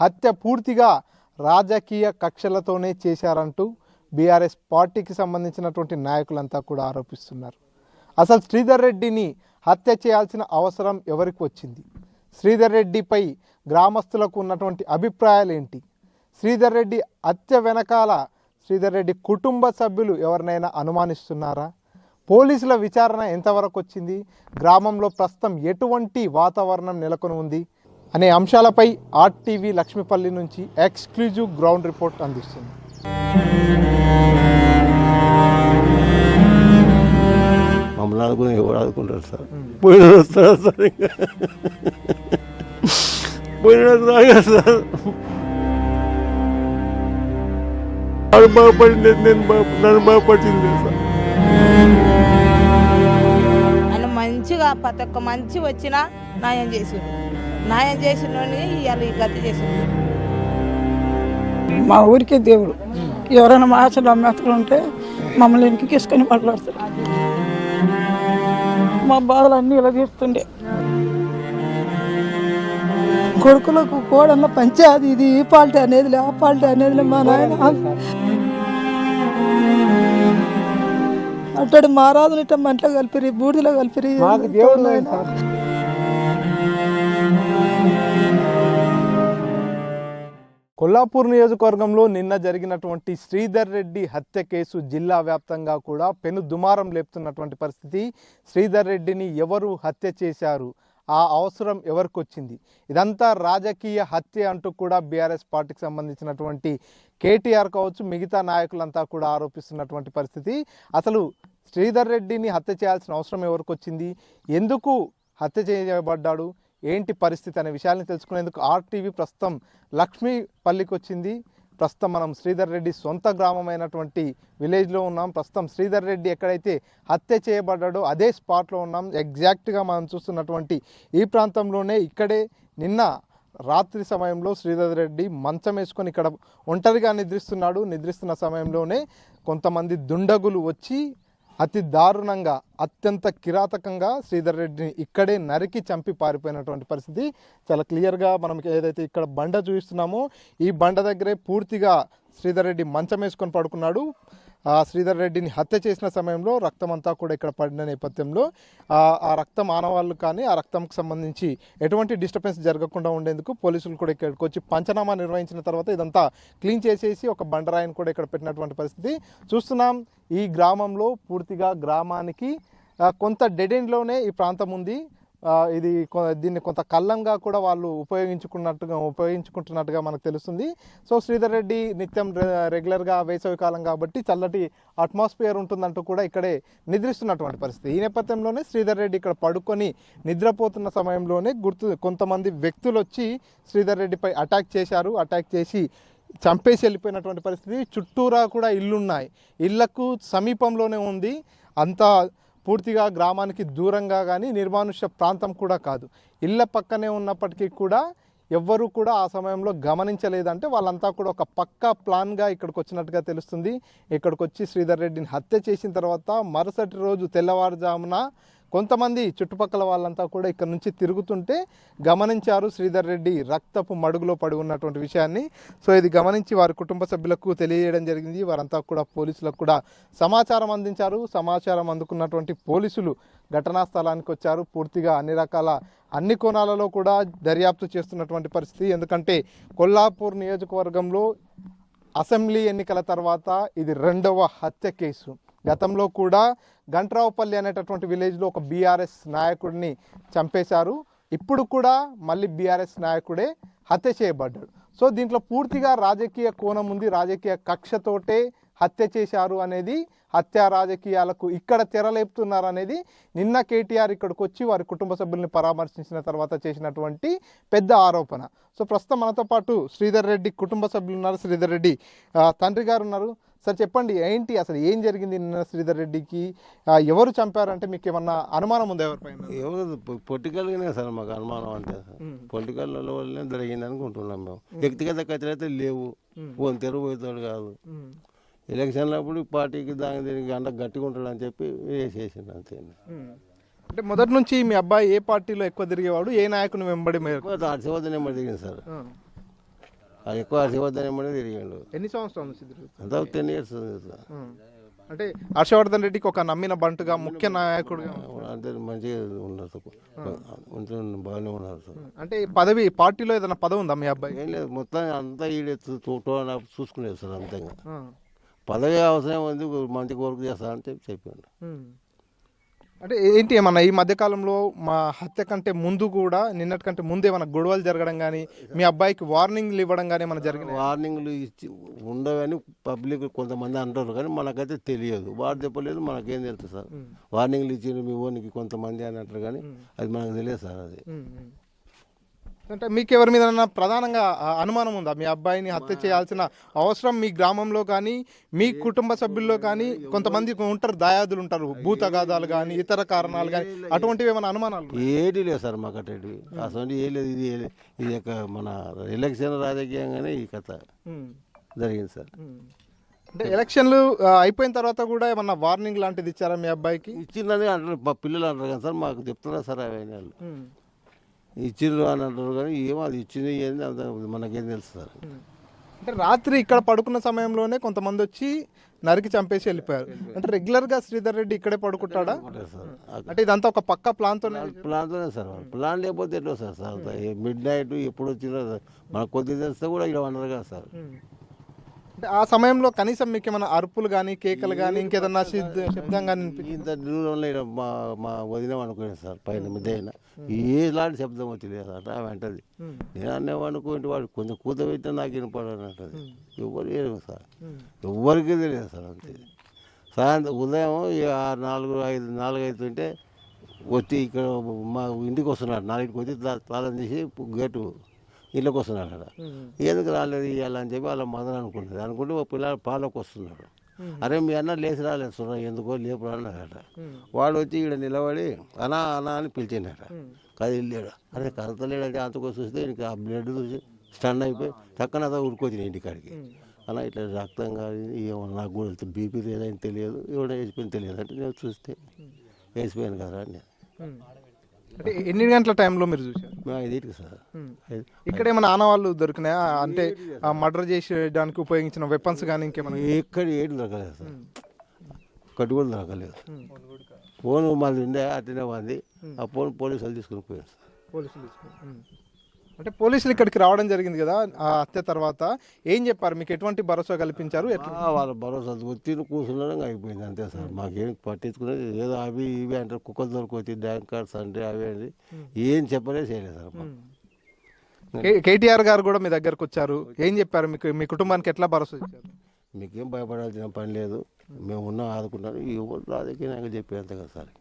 హత్య పూర్తిగా రాజకీయ కక్షలతోనే చేశారంటూ బీఆర్ఎస్ పార్టీకి సంబంధించినటువంటి నాయకులంతా కూడా ఆరోపిస్తున్నారు. అసలు శ్రీధర్ రెడ్డిని హత్య చేయాల్సిన అవసరం ఎవరికి వచ్చింది? శ్రీధర్ రెడ్డిపై గ్రామస్తులకు ఉన్నటువంటి అభిప్రాయాలు ఏంటి? శ్రీధర్ రెడ్డి హత్య వెనకాల శ్రీధర్ రెడ్డి కుటుంబ సభ్యులు ఎవరినైనా అనుమానిస్తున్నారా? పోలీసుల విచారణ ఎంతవరకు వచ్చింది? గ్రామంలో ప్రస్తుతం ఎటువంటి వాతావరణం నెలకొని ఉంది అనే అంశాలపై ఆర్టీవీ లక్ష్మీపల్లి నుంచి ఎక్స్క్లూజివ్ గ్రౌండ్ రిపోర్ట్ అందిస్తుంది. మమ్మల్ని అనుకుని ఎవరు ఆదుకుంటారు సార్? పోయిన వస్తారా సార్? పోయిన రాగా సార్ వాడు బాగుపడింది, నన్ను బాగుపడింది సార్. ఆయన మంచిగా ప్రతి ఒక్క మంచి వచ్చినా న్యాయం చేసిన ఇవాళ ఈ గతి చేసిండు. మా ఊరికే దేవుడు. ఎవరైనా మా ఆశలు అమ్మేస్తలు ఉంటే మమ్మల్ని ఇంటికి తీసుకొని మాట్లాడతారు. మా బాధలు అన్నీ ఇలా తీస్తుండే. కొడుకులకు కోడన్న పంచాది ఇది ఈ పాలిటీ అనేదిలే ఆ పాలిటీ అనేదిలే. మా నాయన అట్టడు మారాదుని ఇట్ట మంటలో కలిపిరి, బూడిదలో కలిపిరి. కొల్లాపూర్ నియోజకవర్గంలో నిన్న జరిగినటువంటి శ్రీధర్ రెడ్డి హత్య కేసు జిల్లా వ్యాప్తంగా కూడా పెను దుమారం లేపుతున్నటువంటి పరిస్థితి. శ్రీధర్ రెడ్డిని ఎవరు హత్య చేశారు, ఆ అవసరం ఎవరికి వచ్చింది, ఇదంతా రాజకీయ హత్య అంటూ కూడా బీఆర్ఎస్ పార్టీకి సంబంధించినటువంటి కేటీఆర్ కావచ్చు, మిగతా నాయకులంతా కూడా ఆరోపిస్తున్నటువంటి పరిస్థితి. అసలు శ్రీధర్ రెడ్డిని హత్య చేయాల్సిన అవసరం ఎవరికి వచ్చింది, ఎందుకు హత్య చేయబడ్డాడు, ఏంటి పరిస్థితి అనే విషయాన్ని తెలుసుకునేందుకు ఆర్టీవీ ప్రస్తుతం లక్ష్మీపల్లికి వచ్చింది. ప్రస్తుతం మనం శ్రీధర్ రెడ్డి సొంత గ్రామమైనటువంటి విలేజ్లో ఉన్నాం. ప్రస్తుతం శ్రీధర్ రెడ్డి ఎక్కడైతే హత్య చేయబడ్డాడో అదే స్పాట్లో ఉన్నాం. ఎగ్జాక్ట్గా మనం చూస్తున్నటువంటి ఈ ప్రాంతంలోనే ఇక్కడే నిన్న రాత్రి సమయంలో శ్రీధర్ రెడ్డి మంచం వేసుకొని ఇక్కడ ఒంటరిగా నిద్రిస్తున్న సమయంలోనే కొంతమంది దుండగులు వచ్చి అతి దారుణంగా, అత్యంత కిరాతకంగా శ్రీధర్ రెడ్డిని ఇక్కడే నరికి చంపి పారిపోయినటువంటి పరిస్థితి చాలా క్లియర్గా మనం ఏదైతే ఇక్కడ బండ చూస్తున్నామో ఈ బండ దగ్గరే పూర్తిగా శ్రీధర్ రెడ్డి మంచం వేసుకొని పడుకున్నాడు. శ్రీధర్ రెడ్డిని హత్య చేసిన సమయంలో రక్తం అంతా కూడా ఇక్కడ పడిన నేపథ్యంలో ఆ రక్తం ఆనవాళ్ళు కానీ ఆ రక్తంకి సంబంధించి ఎటువంటి డిస్టర్బెన్స్ జరగకుండా ఉండేందుకు పోలీసులు కూడా ఇక్కడికి వచ్చి పంచనామా నిర్వహించిన తర్వాత ఇదంతా క్లీన్ చేసేసి ఒక బండరాయిని కూడా ఇక్కడ పెట్టినటువంటి పరిస్థితి చూస్తున్నాం. ఈ గ్రామంలో పూర్తిగా గ్రామానికి కొంత డెడ్ ఎండ్లోనే ఈ ప్రాంతం ఉంది. దీన్ని కొంత కళ్ళంగా కూడా వాళ్ళు ఉపయోగించుకుంటున్నట్టుగా మనకు తెలుస్తుంది. సో శ్రీధర్ రెడ్డి నిత్యం రెగ్యులర్గా వేసవి కాలం కాబట్టి చల్లటి అట్మాస్ఫియర్ ఉంటుందంటూ కూడా ఇక్కడే నిద్రిస్తున్నటువంటి పరిస్థితి. ఈ నేపథ్యంలోనే శ్రీధర్ రెడ్డి ఇక్కడ పడుకొని నిద్రపోతున్న సమయంలోనే కొంతమంది వ్యక్తులు వచ్చి శ్రీధర్ రెడ్డిపై అటాక్ చేశారు. అటాక్ చేసి చంపేసి వెళ్ళిపోయినటువంటి పరిస్థితి. చుట్టూరా కూడా ఇళ్ళున్నాయి, ఇళ్లకు సమీపంలోనే ఉంది. అంతా పూర్తిగా గ్రామానికి దూరంగా కానీ నిర్మానుష్య ప్రాంతం కూడా కాదు. ఇళ్ళ పక్కనే ఉన్నప్పటికీ కూడా ఎవ్వరూ కూడా ఆ సమయంలో గమనించలేదంటే వాళ్ళంతా కూడా ఒక పక్కా ప్లాన్గా ఇక్కడికి వచ్చినట్టుగా తెలుస్తుంది. ఇక్కడికి వచ్చి శ్రీధర్ రెడ్డిని హత్య చేసిన తర్వాత మరుసటి రోజు తెల్లవారుజామున కొంతమంది చుట్టుపక్కల వాళ్ళంతా కూడా ఇక్కడ నుంచి తిరుగుతుంటే గమనించారు శ్రీధర్ రెడ్డి రక్తపు మడుగులో పడి ఉన్నటువంటి విషయాన్ని. సో ఇది గమనించి వారి కుటుంబ సభ్యులకు తెలియజేయడం జరిగింది. వారంతా కూడా పోలీసులకు కూడా సమాచారం అందించారు. సమాచారం అందుకున్నటువంటి పోలీసులు ఘటనా స్థలానికి వచ్చారు. పూర్తిగా అన్ని కోణాలలో కూడా దర్యాప్తు చేస్తున్నటువంటి పరిస్థితి. ఎందుకంటే కొల్లాపూర్ నియోజకవర్గంలో అసెంబ్లీ ఎన్నికల తర్వాత ఇది 2వ హత్య కేసు. గతంలో కూడా గంట్రావుపల్లి అనేటటువంటి విలేజ్లో ఒక బీఆర్ఎస్ నాయకుడిని చంపేశారు. ఇప్పుడు కూడా మళ్ళీ బీఆర్ఎస్ నాయకుడే హత్య చేయబడ్డాడు. సో దీంట్లో పూర్తిగా రాజకీయ కోణం ఉంది. రాజకీయ కక్షతోటే హత్య చేశారు అనేది, హత్య రాజకీయాలకు ఇక్కడ తెరలేపుతున్నారు అనేది నిన్న కేటీఆర్ ఇక్కడికి వచ్చి వారి కుటుంబ సభ్యుల్ని పరామర్శించిన తర్వాత చేసినటువంటి పెద్ద ఆరోపణ. సో ప్రస్తుతం మనతో పాటు శ్రీధర్ రెడ్డి కుటుంబ సభ్యులు ఉన్నారు. శ్రీధర్ రెడ్డి తండ్రి గారు ఉన్నారు. సార్ చెప్పండి, ఏంటి అసలు ఏం జరిగింది నిన్న శ్రీధర్ రెడ్డికి? ఎవరు చంపారంటే మీకు ఏమన్నా అనుమానం ఉందా ఎవరిపైన? ఎవరు పొలిటికల్గానే సార్ మాకు అనుమానం అంటే పొలిటికల్ వల్లనే జరిగింది అనుకుంటున్నాం మేము. వ్యక్తిగత కథలు అయితే లేవు, ఫోన్ తెరవబోతాడు కాదు. ఎలక్షన్లప్పుడు పార్టీకి దీనికి అంత గట్టిగా ఉంటాడని చెప్పి వేసేసింది అంతే. అంటే మొదటి నుంచి మీ అబ్బాయి ఏ పార్టీలో ఎక్కువ తిరిగేవాడు, ఏ నాయకుని వెంబడి హర్షవర్ధన్ వెంబడి తిరిగింది సార్. అది ఎక్కువ హర్షవర్ధన్ ఏమనే తిరిగిండు. ఎన్ని సంవత్సరాల నుంచి తిరుగుతారు? అంతా 10 years సార్. అంటే హర్షవర్ధన్ రెడ్డికి ఒక నమ్మిన బంటుగా ముఖ్య నాయకుడుగా అంటే మంచిగా ఉన్నారు సార్, బాగానే ఉన్నారు సార్. అంటే పదవి పార్టీలో ఏదైనా పదవి ఉందా మీ అబ్బాయి? ఏం లేదు, మొత్తం అంతా ఈడే చూసుకునేది సార్ అంతగా. పదవి అవసరం ఉంది, మంచి వర్క్ చేస్తారని చెప్పాను. అంటే ఏంటి ఏమన్నా ఈ మధ్యకాలంలో మా హత్య కంటే ముందు కూడా నిన్నటి కంటే ముందు ఏమైనా గొడవలు జరగడం కానీ మీ అబ్బాయికి వార్నింగ్లు ఇవ్వడం కానీ ఏమైనా జరిగినాయి? వార్నింగ్లు ఇచ్చి ఉండవని పబ్లిక్ కొంతమంది అంటారు, కానీ మనకైతే తెలియదు. వాడు చెప్పలేదు, మనకేం తెలుసు సార్. వార్నింగ్లు ఇచ్చిండ్రు మీ ఓనికి కొంతమంది అని అంటారు, కానీ అది మనకు తెలియదు సార్. అది అంటే మీకు ఎవరి మీద ప్రధానంగా అనుమానం ఉందా? మీ అబ్బాయిని హత్య చేయాల్సిన అవసరం మీ గ్రామంలో కానీ మీ కుటుంబ సభ్యుల్లో కానీ కొంతమంది ఉంటారు, దాయాదులు ఉంటారు, భూతగాదాలు కానీ ఇతర కారణాలు కానీ, అటువంటివి ఏమైనా అనుమానాలు? ఏది లేదు సార్ మాకు అటు అసలు ఏ లేదు. ఇది మన ఎలక్షన్ రాజకీయంగానే ఈ కథ జరిగింది సార్. అంటే ఎలక్షన్లు అయిపోయిన తర్వాత కూడా ఏమన్నా వార్నింగ్ లాంటిది ఇచ్చారా మీ అబ్బాయికి? ఇచ్చిందని అంటారు, మా పిల్లలు అంటారు కానీ సార్, మాకు చెప్తున్నారు సార్ అవన్నీ వాళ్ళు ఇచ్చిండ్రు అని అంటారు, కానీ ఏమో అది ఇచ్చింది ఏంది అంత మనకేం తెలుసు సార్. అంటే రాత్రి ఇక్కడ పడుకున్న సమయంలోనే కొంతమంది వచ్చి నరికి చంపేసి వెళ్ళిపోయారు. అంటే రెగ్యులర్గా శ్రీధర్ రెడ్డి ఇక్కడే పడుకుంటాడా? అంటే ఇదంతా ఒక పక్క ప్లాన్తోనే సార్. ప్లాన్ లేకపోతే ఎట్లా సార్ సార్ మిడ్ నైట్ ఎప్పుడు వచ్చినా మనకు కొద్దిగా తెలిస్తే కూడా ఇక్కడ అన్నారు కదా సార్. అంటే ఆ సమయంలో కనీసం మీకు ఏమైనా అరుపులు కానీ కేకలు కానీ ఇంకేదన్నా శబ్దం కానీ ఇంత దూరంలో మా వదిన అనుకున్నాను సార్, పైన మిద్దైనా ఏలాంటి శబ్దం వచ్చలేదు సార్. ఆమె అంటది, నేను అనేవాడుకుంటే వాడు కొంచెం కూత పెట్టినా నాకు వినపడని అంటది. ఎవరు లేదు సార్, ఎవరికి తెలియదు సార్. అంతే సాయంత్రం ఉదయం 4-5 ఉంటే వచ్చి ఇక్కడ మా ఇంటికి వస్తున్నాడు. 4కి వచ్చి తాళం తీసి గేటు ఇళ్ళకి వస్తున్నాడు అక్కడ. ఎందుకు రాలేదు ఇవ్వాలి అని చెప్పి వాళ్ళ మదన అనుకుంటే ఒక పిల్లలు పాలకు వస్తున్నాడు. అరే మీ అన్న లేచి రాలేదు సురా, ఎందుకో లేపు అన్నాడట. వాడు వచ్చి ఇక్కడ నిలబడి అనా అనా అని పిలిచిండట. కదిలేడు, అరే కదతలేడంటే అంతకో చూస్తే ఇంకా ఆ బ్లడ్ చూసి స్టన్ అయిపోయి చక్కన అదా ఉరుకొచ్చింది ఇంటికాడికి. అలా ఇట్లా రక్తం కానీ ఏమో నాకు కూడా బీపీ లేదని తెలియదు, ఎవడో వేసిపోయింది తెలియదు అంటే నేను చూస్తే వేసిపోయాను కదా అని. అంటే ఎన్ని గంటల టైంలో మీరు చూసారు? 5కి సార్. ఇక్కడ ఏమైనా ఆనవాళ్ళు దొరికినాయా? అంటే మర్డర్ చేసేయడానికి ఉపయోగించిన వెపన్స్ కానీ ఇంకేమైనా? ఎక్కడ ఏడు దొరకలేదు సార్, కట్టు కూడా దొరకలేదు. ఫోన్ మళ్ళీ ఉండే అట్లనే ఉంది, ఆ ఫోన్ పోలీసులు తీసుకుని పోయారు సార్. పోలీసులు అంటే పోలీసులు ఇక్కడికి రావడం జరిగింది కదా ఆ హత్య తర్వాత, ఏం చెప్పారు మీకు? ఎటువంటి భరోసా కల్పించారు? వాళ్ళ భరోసా వచ్చి కూర్చున్నాక అయిపోయింది అంతే సార్. మాకేం పట్టించుకునేది ఏదో అవి ఇవి అంటారు, కుక్కలు దొరికి బ్యాంక్ కార్డ్స్ అంటే అవి అని ఏం చెప్పలే చేయలేదు సార్. కేటీఆర్ గారు కూడా మీ దగ్గరకు వచ్చారు, ఏం చెప్పారు మీకు? మీ కుటుంబానికి ఎట్లా భరోసా ఇచ్చారు? మీకేం భయపడాల్సిన పని లేదు, మేము ఉన్నాం ఆదుకున్నారు. ఎవరు రాజకీయంగా చెప్పి అంతే కదా సార్.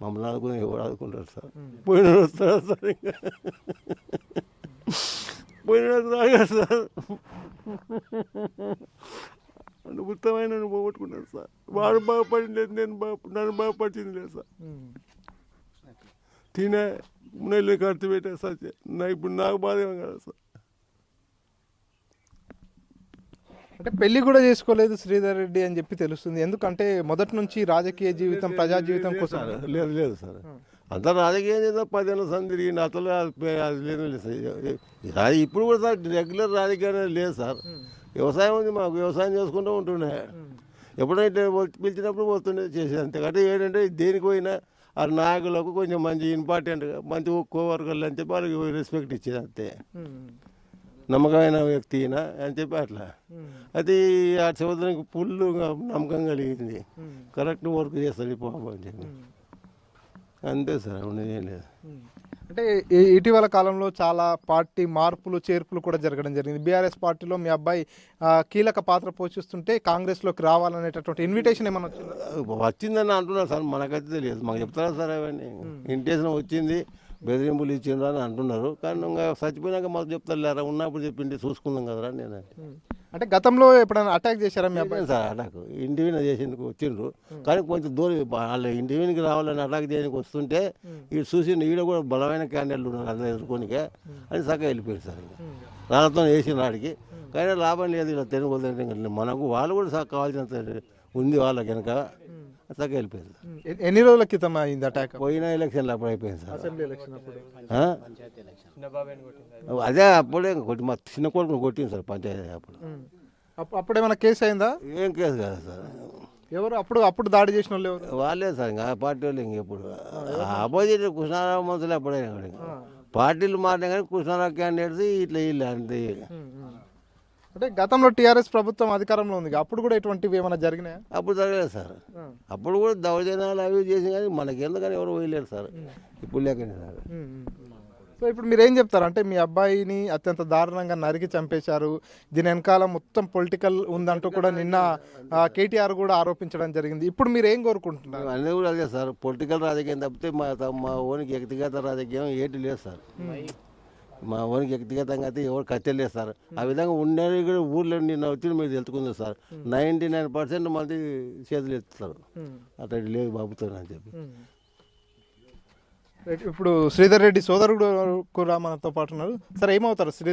మమ్మల్ని ఆదుకుని ఎవరు ఆదుకుంటారు సార్? పోయిన వస్తారా సార్, ఇంకా పోయిన రాగా సార్. అంటే ఉత్తమైన పోగొట్టుకున్నాను సార్. వాడు బాగుపడింది లేదు, నన్ను బాగుపడిచింది లేదు సార్. తినే నెల్లు ఖర్చు పెట్టా సార్. ఇప్పుడు నాకు బాధ ఏమో కదా సార్. అంటే పెళ్లి కూడా చేసుకోలేదు శ్రీధర్ రెడ్డి అని చెప్పి తెలుస్తుంది. ఎందుకంటే మొదటి నుంచి రాజకీయ జీవితం, ప్రజా జీవితం కోసం. లేదు సార్, అంతా రాజకీయం చేద్దాం 10 ఏళ్ళ సంది తిరిగింది అసలు. అది లేదు సార్. ఇప్పుడు కూడా సార్ రెగ్యులర్ రాజకీయం లేదు సార్. వ్యవసాయం ఉంది, మాకు వ్యవసాయం చేసుకుంటూ ఉంటుండే. ఎప్పుడైతే పిలిచినప్పుడు పోతుండే చేసేది. అంతేకంటే ఏంటంటే దేనికి పోయినా ఆ నాయకులకు కొంచెం మంచి ఇంపార్టెంట్గా మంచి కోవర్కర్లు అని చెప్పి వాళ్ళకి రెస్పెక్ట్ ఇచ్చేది అంతే. నమ్మకమైన వ్యక్తి అని చెప్పి అట్లా. అది ఆ చదువుతానికి ఫుల్గా నమ్మకం కలిగింది, కరెక్ట్ వర్క్ చేస్తుంది పాపం అని చెప్పి అంతే సార్, ఉండేది ఏం లేదు. అంటే ఇటీవల కాలంలో చాలా పార్టీ మార్పులు చేర్పులు కూడా జరగడం జరిగింది. బీఆర్ఎస్ పార్టీలో మీ అబ్బాయి కీలక పాత్ర పోషిస్తుంటే కాంగ్రెస్లోకి రావాలనేటటువంటి ఇన్విటేషన్ ఏమైనా వచ్చిందని అంటున్నారు సార్, మనకైతే తెలియదు. మాకు చెప్తారా సార్ అవన్నీ? ఇన్విటేషన్ వచ్చింది, బెదిరింపులు ఇచ్చిండ్రు అని అంటున్నారు, కానీ ఇంకా చచ్చిపోయినాక మాకు చెప్తారు లేరా, ఉన్నప్పుడు చెప్పింది చూసుకుందాం కదరా నేను. అంటే గతంలో ఎప్పుడైనా అటాక్ చేశారా మీ అబ్బాయి? సార్ అటాక్ ఇంటివిన చేసేందుకు వచ్చిండ్రు, కానీ కొంచెం దూరం వాళ్ళ ఇంటివినికి రావాలని అటాక్ చేయడానికి వస్తుంటే ఇటు చూసి ఈడ కూడా బలమైన క్యాండిడేట్లు ఉన్నారు అందరూ ఎదుర్కొనికే అని చక్కగా వెళ్ళిపోయారు సార్. రాళ్ళతో వేసిన నాడికి, కానీ లాభం లేదు ఇలా తెలుగు. మనకు వాళ్ళు కూడా కావాల్సినంత ఉంది వాళ్ళకి కనుక చక్కగా వెళ్ళిపోయింది. ఎన్ని రోజుల క్రితం అయింది అటాక్? పోయిన ఎలక్షన్లో అప్పుడు అయిపోయింది సార్. అసెంబ్లీ ఎలక్షన్ అప్పుడు అదే అప్పుడే కొట్టి మా చిన్న కొడుకుని కొట్టింది సార్ పంచాయతీ అప్పుడు. అప్పుడు ఏమైనా కేసు అయిందా? ఏం కేసు కాదు సార్, ఎవరు అప్పుడు దాడి చేసిన వాళ్ళు ఎవరు? వాళ్ళే సార్ ఇంకా పార్టీ వాళ్ళు ఇంకెప్పుడు ఆపోజిట్ కృష్ణారావు మంత్రులు అప్పుడే పార్టీలు మారినా కానీ కృష్ణారావు క్యాండిడేట్స్ ఇట్లా వీళ్ళు అంతే. అంటే గతంలో టీఆర్ఎస్ ప్రభుత్వం అధికారంలో ఉంది, అప్పుడు కూడా ఇటువంటివి ఏమైనా జరిగినాయా? అప్పుడు జరగలేదు సార్, అప్పుడు కూడా దౌర్జన్యాలు అవి చేసి కానీ మనకి ఎందుకని ఎవరు పోయలేరు సార్, ఇప్పుడు లేకనే సార్. సో ఇప్పుడు మీరు ఏం చెప్తారు? అంటే మీ అబ్బాయిని అత్యంత దారుణంగా నరికి చంపేశారు, దీని వెనకాల మొత్తం పొలిటికల్ ఉందంటూ కూడా నిన్న కేటీఆర్ కూడా ఆరోపించడం జరిగింది. ఇప్పుడు మీరు ఏం కోరుకుంటున్నారు? అన్నీ కూడా అదే సార్, పొలిటికల్ రాజకీయం తప్పితే మా ఓనికి వ్యక్తిగత రాజకీయం ఏంటి లేదు సార్. మా ఓనికి వ్యక్తిగతంగా అయితే ఎవరు కట్టలేదు సార్. ఆ విధంగా ఉండేది కూడా ఊర్లో నిన్న వచ్చి మీరు తెలుసుకుంది సార్, 99% మంది చేతులు ఎత్తుతారు అట్లా లేదు బాబుతో అని చెప్పి. ఇప్పుడు శ్రీధర్ రెడ్డి సోదరుడు కూడా మనతో పాటు ఉన్నారు. సార్ ఏమవుతారు శ్రీ